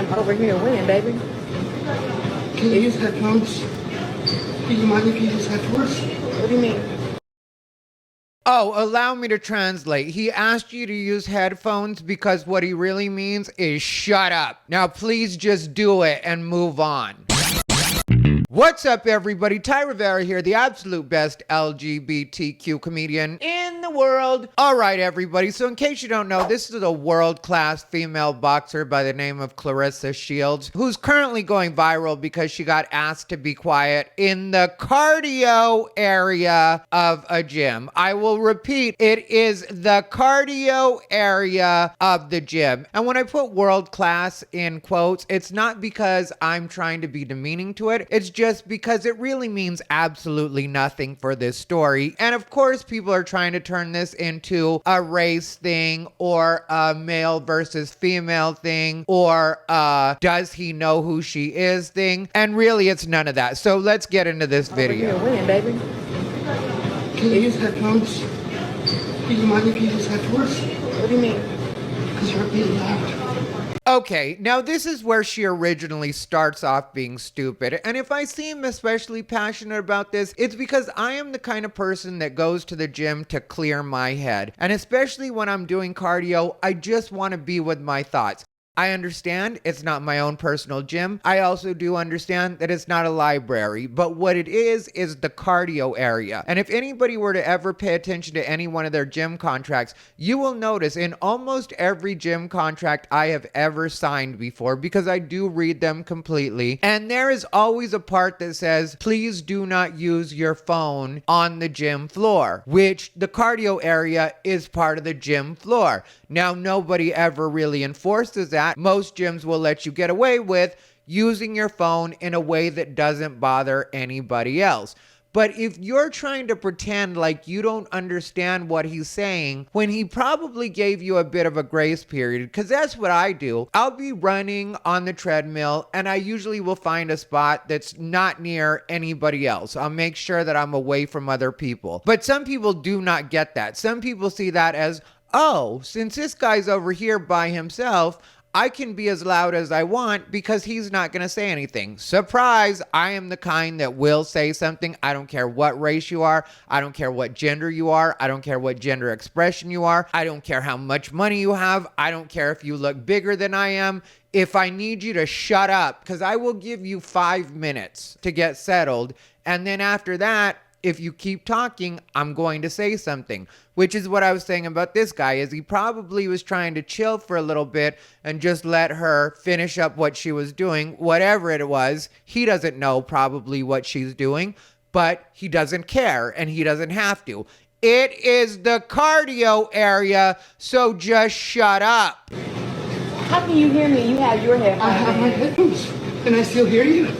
I'm over here winning, baby. Can you use headphones? Do you mind if you use headphones? What do you mean? Oh, allow me to translate. He asked you to use headphones because what he really means is shut up. Now please just do it and move on. What's up, everybody? Ty Rivera here, the absolute best LGBTQ comedian in the world. All right, everybody. So in case you don't know, this is a world-class female boxer by the name of Claressa Shields, who's currently going viral because she got asked to be quiet in the cardio area of a gym. I will repeat, it is the cardio area of the gym. And when I put world-class in quotes, it's not because I'm trying to be demeaning to it. It's just because it really means absolutely nothing for this story. And of course, people are trying to turn this into a race thing or a male versus female thing or does he know who she is thing. And really, it's none of that. So let's get into this video. Over here winning, baby. Can you use headphones? Do you mind if you use headphones? What do you mean? Because you're being loud. Okay, now this is where she originally starts off being stupid. And if I seem especially passionate about this, it's because I am the kind of person that goes to the gym to clear my head. And especially when I'm doing cardio, I just want to be with my thoughts. I understand it's not my own personal gym. I also do understand that it's not a library, but what it is the cardio area. And if anybody were to ever pay attention to any one of their gym contracts, you will notice in almost every gym contract I have ever signed before, because I do read them completely, and there is always a part that says, please do not use your phone on the gym floor, which the cardio area is part of the gym floor. Now, nobody ever really enforces that. Most gyms will let you get away with using your phone in a way that doesn't bother anybody else. But if you're trying to pretend like you don't understand what he's saying, when he probably gave you a bit of a grace period, because that's what I do. I'll be running on the treadmill and I usually will find a spot that's not near anybody else. I'll make sure that I'm away from other people. But some people do not get that. Some people see that as, oh, since this guy's over here by himself, I can be as loud as I want because he's not going to say anything. Surprise, I am the kind that will say something. I don't care what race you are. I don't care what gender you are. I don't care what gender expression you are. I don't care how much money you have. I don't care if you look bigger than I am. If I need you to shut up, because I will give you 5 minutes to get settled. And then after that, if you keep talking, I'm going to say something, which is what I was saying about this guy, is he probably was trying to chill for a little bit and just let her finish up what she was doing, whatever it was. He doesn't know probably what she's doing, but he doesn't care and he doesn't have to. It is the cardio area, so just shut up. How can you hear me? You have your headphones. I have my headphones. Can I still hear you?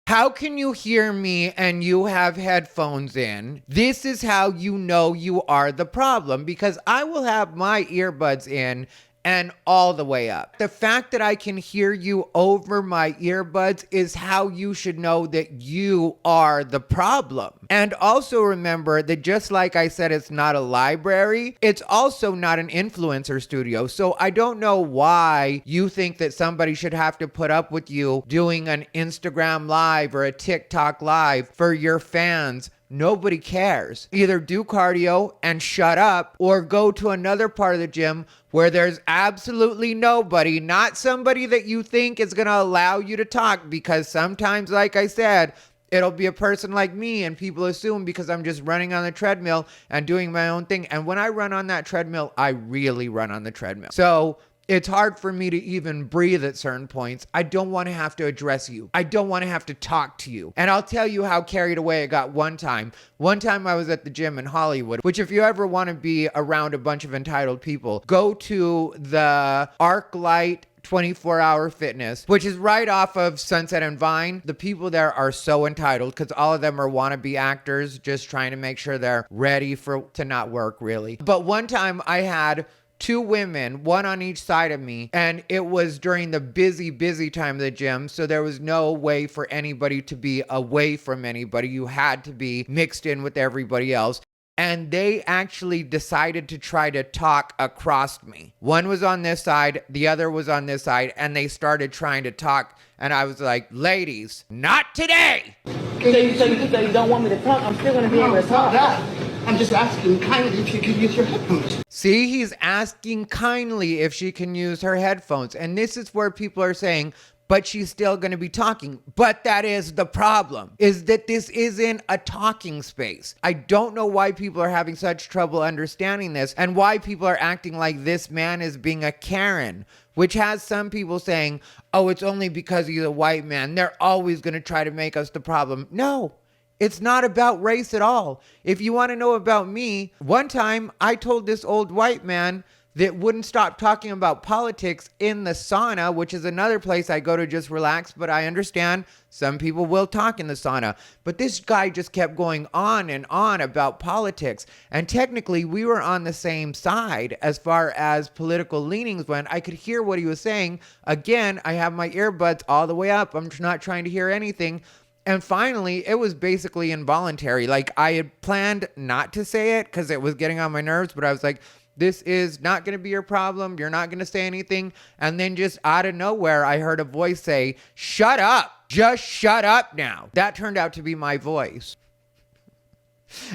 How can you hear me and you have headphones in? This is how you know you are the problem, because I will have my earbuds in and all the way up. The fact that I can hear you over my earbuds is how you should know that you are the problem. And also remember that just like I said, it's not a library, it's also not an influencer studio. So I don't know why you think that somebody should have to put up with you doing an Instagram live or a TikTok live for your fans. Nobody cares. Either do cardio and shut up, or go to another part of the gym where there's absolutely nobody, not somebody that you think is going to allow you to talk, because sometimes, like I said, it'll be a person like me and people assume because I'm just running on the treadmill and doing my own thing. And when I run on that treadmill, I really run on the treadmill. So it's hard for me to even breathe at certain points. I don't want to have to address you. I don't want to have to talk to you. And I'll tell you how carried away it got one time. One time I was at the gym in Hollywood, which if you ever want to be around a bunch of entitled people, go to the ArcLight 24-hour fitness, which is right off of Sunset and Vine. The people there are so entitled because all of them are wannabe actors just trying to make sure they're ready to not work, really. But one time I had 2 women, one on each side of me, and it was during the busy time of the gym, so there was no way for anybody to be away from anybody. You had to be mixed in with everybody else. and they actually decided to try to talk across me. One was on this side, the other was on this side, and they started trying to talk, and I was like, ladies, not today. So you don't want me to talk? I'm still going to be able to it's not talk. that. I'm just asking kindly if you could use your headphones. See, he's asking kindly if she can use her headphones. And this is where people are saying, but she's still going to be talking. But that is the problem, is that this isn't a talking space. I don't know why people are having such trouble understanding this and why people are acting like this man is being a Karen, which has some people saying, oh, it's only because he's a white man. They're always going to try to make us the problem. No. It's not about race at all. If you want to know about me, one time I told this old white man that wouldn't stop talking about politics in the sauna, which is another place I go to just relax, but I understand some people will talk in the sauna. But this guy just kept going on and on about politics. And technically, we were on the same side as far as political leanings went. I could hear what he was saying. Again, I have my earbuds all the way up. I'm not trying to hear anything. And finally, it was basically involuntary. Like, I had planned not to say it because it was getting on my nerves, but I was like, this is not going to be your problem. You're not going to say anything. And then just out of nowhere, I heard a voice say, shut up. Just shut up now. That turned out to be my voice.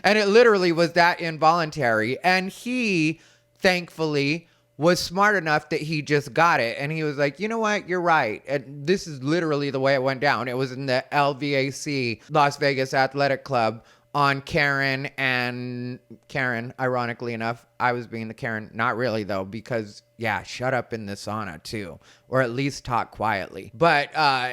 And it literally was that involuntary. And he, thankfully, was smart enough that he just got it. And he was like, you know what? You're right. And this is literally the way it went down. It was in the LVAC, Las Vegas Athletic Club, on Karen, ironically enough. I was being the Karen. Not really, though, because, yeah, shut up in the sauna, too. Or at least talk quietly. But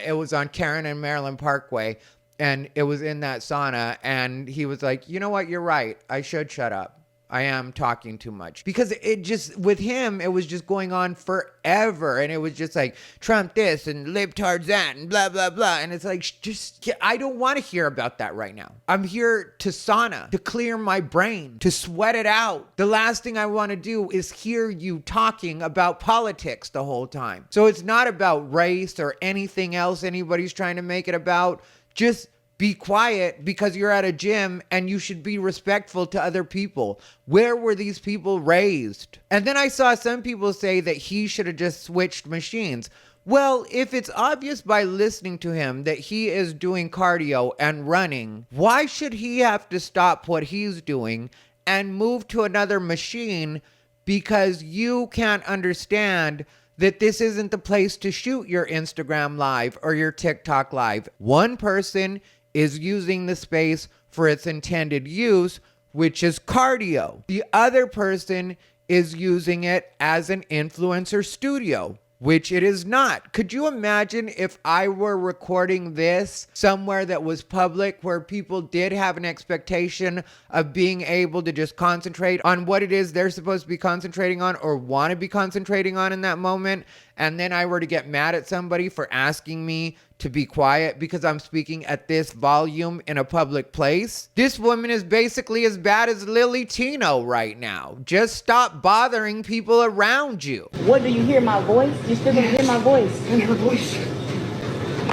it was on Karen and Maryland Parkway. And it was in that sauna. And he was like, you know what? You're right. I should shut up. I am talking too much. Because it just, with him, it was just going on forever. And it was just like, Trump this and libtards that and blah, blah, blah. And it's like, just, I don't want to hear about that right now. I'm here to sauna, to clear my brain, to sweat it out. The last thing I want to do is hear you talking about politics the whole time. So it's not about race or anything else anybody's trying to make it about. Just be quiet, because you're at a gym and you should be respectful to other people. Where were these people raised? And then I saw some people say that he should have just switched machines. Well, if it's obvious by listening to him that he is doing cardio and running, why should he have to stop what he's doing and move to another machine because you can't understand that this isn't the place to shoot your Instagram live or your TikTok live? One person is using the space for its intended use, which is cardio. The other person is using it as an influencer studio, which it is not. Could you imagine if I were recording this somewhere that was public, where people did have an expectation of being able to just concentrate on what it is they're supposed to be concentrating on or want to be concentrating on in that moment, and then I were to get mad at somebody for asking me to be quiet because I'm speaking at this volume in a public place? This woman is basically as bad as Lily Tino right now. Just stop bothering people around you. What, do you hear my voice? You still gonna hear my voice? And her voice.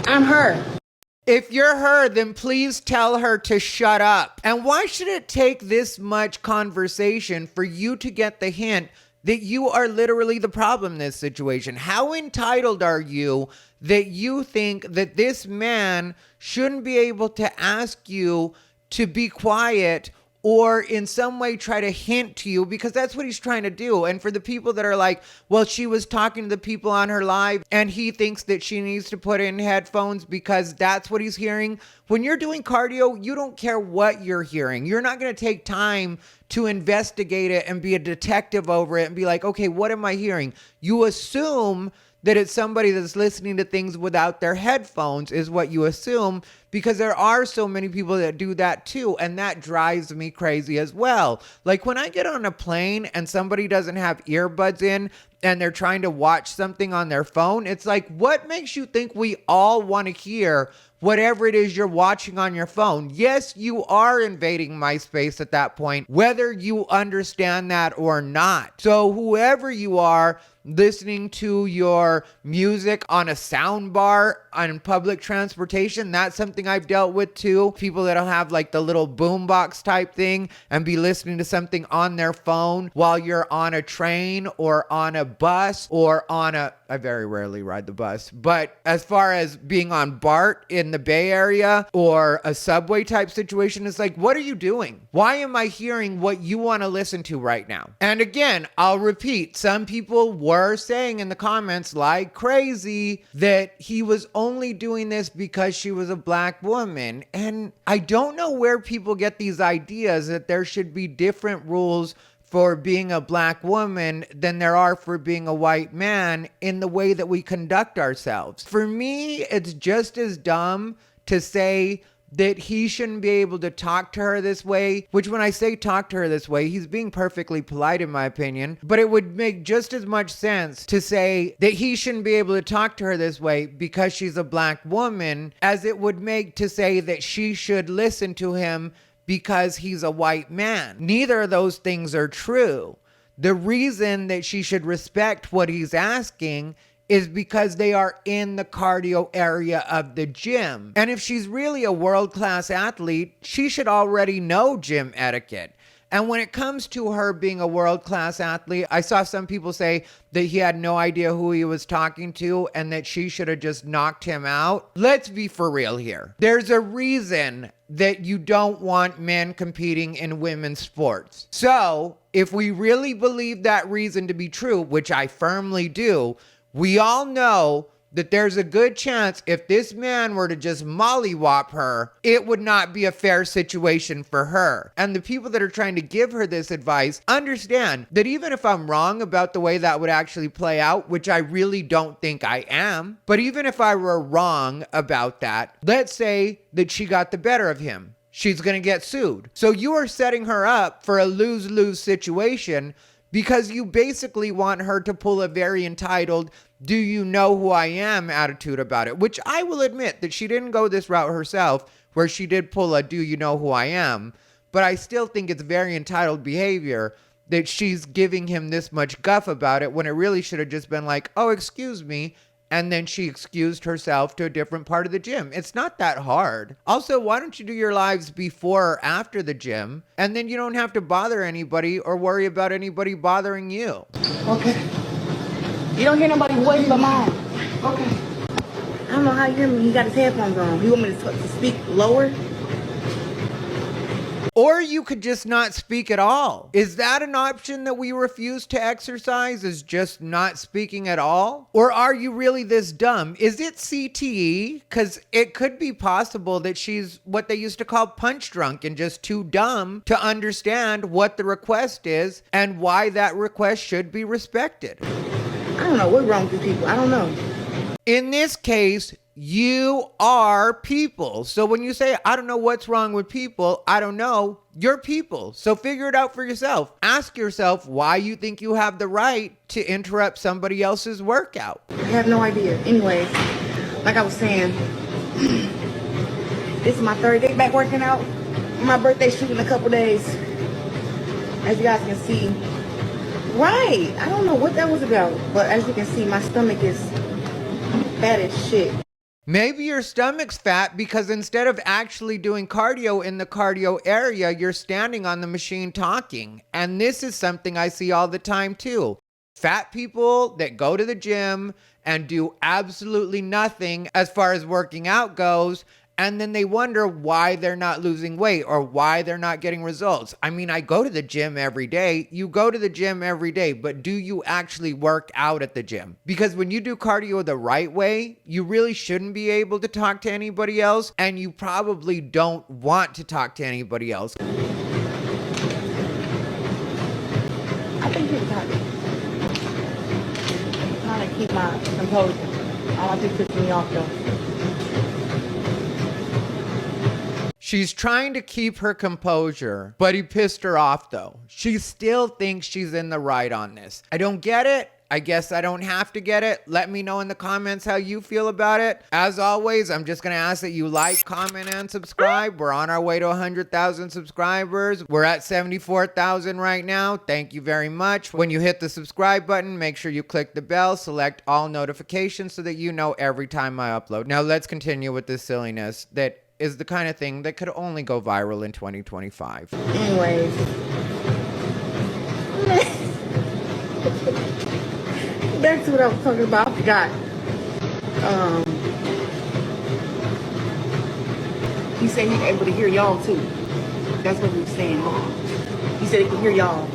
I'm her. If you're her, then please tell her to shut up. And why should it take this much conversation for you to get the hint that you are literally the problem in this situation? How entitled are you that you think that this man shouldn't be able to ask you to be quiet or in some way try to hint to you, because that's what he's trying to do. And for the people that are like, well, she was talking to the people on her live and he thinks that she needs to put in headphones because that's what he's hearing. When you're doing cardio, you don't care what you're hearing. You're not going to take time to investigate it and be a detective over it and be like, okay, what am I hearing? You assume that it's somebody that's listening to things without their headphones is what you assume, because there are so many people that do that too. And that drives me crazy as well. Like when I get on a plane and somebody doesn't have earbuds in and they're trying to watch something on their phone, it's like, what makes you think we all want to hear whatever it is you're watching on your phone? Yes, you are invading my space at that point, whether you understand that or not. So whoever you are, listening to your music on a sound bar on public transportation, that's something thing I've dealt with too. People that'll have like the little boombox type thing and be listening to something on their phone while you're on a train or on a bus or on a, I very rarely ride the bus, but as far as being on BART in the Bay Area or a subway type situation, it's like, what are you doing? Why am I hearing what you want to listen to right now? And again, I'll repeat, some people were saying in the comments like crazy that he was only doing this because she was a black woman. And I don't know where people get these ideas that there should be different rules for being a black woman than there are for being a white man in the way that we conduct ourselves. For me, it's just as dumb to say that he shouldn't be able to talk to her this way, which when I say talk to her this way, he's being perfectly polite in my opinion, but it would make just as much sense to say that he shouldn't be able to talk to her this way because she's a black woman as it would make to say that she should listen to him because he's a white man. Neither of those things are true. The reason that she should respect what he's asking is because they are in the cardio area of the gym. And if she's really a world-class athlete, she should already know gym etiquette. And when it comes to her being a world-class athlete, I saw some people say that he had no idea who he was talking to and that she should have just knocked him out. Let's be for real here. There's a reason that you don't want men competing in women's sports. So if we really believe that reason to be true, which I firmly do, we all know that there's a good chance if this man were to just mollywop her, it would not be a fair situation for her. And the people that are trying to give her this advice understand that even if I'm wrong about the way that would actually play out, which I really don't think I am, but even if I were wrong about that, let's say that she got the better of him. She's going to get sued. So you are setting her up for a lose-lose situation because you basically want her to pull a very entitled, do you know who I am attitude about it, which I will admit that she didn't go this route herself, where she did pull a do you know who I am, but I still think it's very entitled behavior that she's giving him this much guff about it when it really should have just been like, oh, excuse me, and then she excused herself to a different part of the gym. It's not that hard. Also, why don't you do your lives before or after the gym, and then you don't have to bother anybody or worry about anybody bothering you. Okay. You don't hear nobody's voice but mine. Okay. I don't know how you hear me. He got his headphones on. You want me to speak lower? Or you could just not speak at all. Is that an option that we refuse to exercise, is just not speaking at all? Or are you really this dumb? Is it CTE? Because it could be possible that she's what they used to call punch drunk and just too dumb to understand what the request is and why that request should be respected. I don't know what's wrong with people. I don't know. In this case, you are people. So when you say, I don't know what's wrong with people, I don't know, you're people. So figure it out for yourself. Ask yourself why you think you have the right to interrupt somebody else's workout. I have no idea. Anyways, like I was saying, this is my third day back working out. My birthday shoot in a couple days. As you guys can see. Right. I don't know what that was about. But as you can see, my stomach is fat as shit. Maybe your stomach's fat because instead of actually doing cardio in the cardio area, you're standing on the machine talking. And this is something I see all the time too. Fat people that go to the gym and do absolutely nothing as far as working out goes, and then they wonder why they're not losing weight or why they're not getting results. I mean, I go to the gym every day. You go to the gym every day, but do you actually work out at the gym? Because when you do cardio the right way, you really shouldn't be able to talk to anybody else, and you probably don't want to talk to anybody else. I think he's talking. I'm trying to keep my composure. I don't think it pisses me off though. She's trying to keep her composure, but he pissed her off though. She still thinks she's in the right on this. I don't get it. I guess I don't have to get it. Let me know in the comments how you feel about it. As always, I'm just going to ask that you like, comment, and subscribe. We're on our way to 100,000 subscribers. We're at 74,000 right now. Thank you very much. When you hit the subscribe button, make sure you click the bell, select all notifications so that you know every time I upload. Now let's continue with this silliness that is the kind of thing that could only go viral in 2025. Anyways. Back to what I was talking about. I forgot. He said he's able to hear y'all too. That's what he was saying. He said he could hear y'all.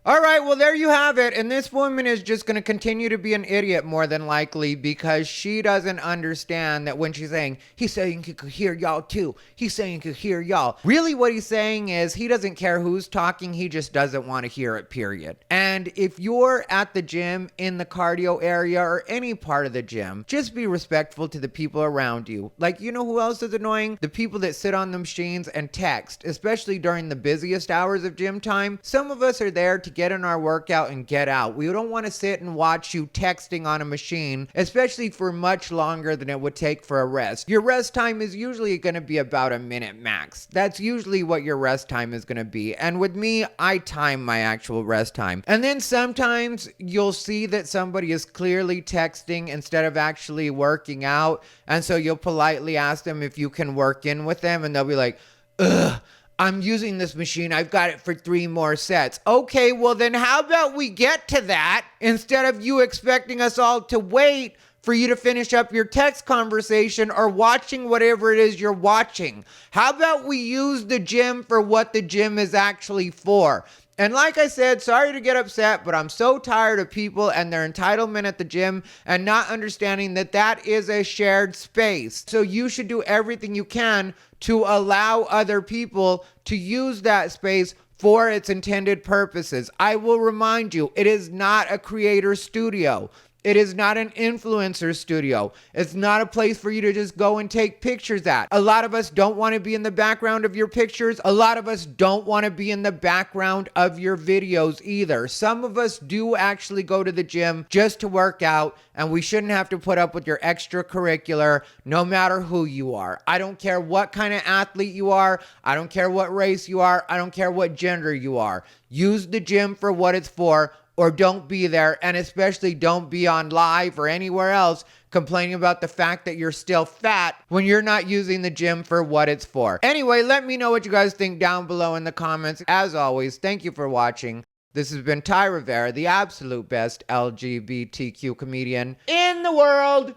All right, well, there you have it. And this woman is just going to continue to be an idiot more than likely because she doesn't understand that when she's saying, he's saying he could hear y'all too. He's saying he could hear y'all. Really what he's saying is he doesn't care who's talking. He just doesn't want to hear it, period. And if you're at the gym, in the cardio area, or any part of the gym, just be respectful to the people around you. Like, you know who else is annoying? The people that sit on the machines and text, especially during the busiest hours of gym time. Some of us are there to get in our workout and get out. We don't want to sit and watch you texting on a machine, especially for much longer than it would take for a rest. Your rest time is usually going to be about a minute max. That's usually what your rest time is going to be. And with me, I time my actual rest time. And then sometimes you'll see that somebody is clearly texting instead of actually working out. And so you'll politely ask them if you can work in with them, and they'll be like, ugh, I'm using this machine. I've got it for 3 more sets. Okay, well then how about we get to that instead of you expecting us all to wait for you to finish up your text conversation or watching whatever it is you're watching. How about we use the gym for what the gym is actually for? And like I said, sorry to get upset, but I'm so tired of people and their entitlement at the gym and not understanding that that is a shared space. So you should do everything you can to allow other people to use that space for its intended purposes. I will remind you, it is not a creator studio. It is not an influencer studio. It's not a place for you to just go and take pictures at. A lot of us don't want to be in the background of your pictures. A lot of us don't want to be in the background of your videos either. Some of us do actually go to the gym just to work out, and we shouldn't have to put up with your extracurricular no matter who you are. I don't care what kind of athlete you are. I don't care what race you are. I don't care what gender you are. Use the gym for what it's for, or don't be there, and especially don't be on live or anywhere else complaining about the fact that you're still fat when you're not using the gym for what it's for. Anyway, let me know what you guys think down below in the comments. As always, thank you for watching. This has been Ty Rivera, the absolute best LGBTQ comedian in the world.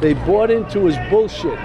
They bought into his bullshit.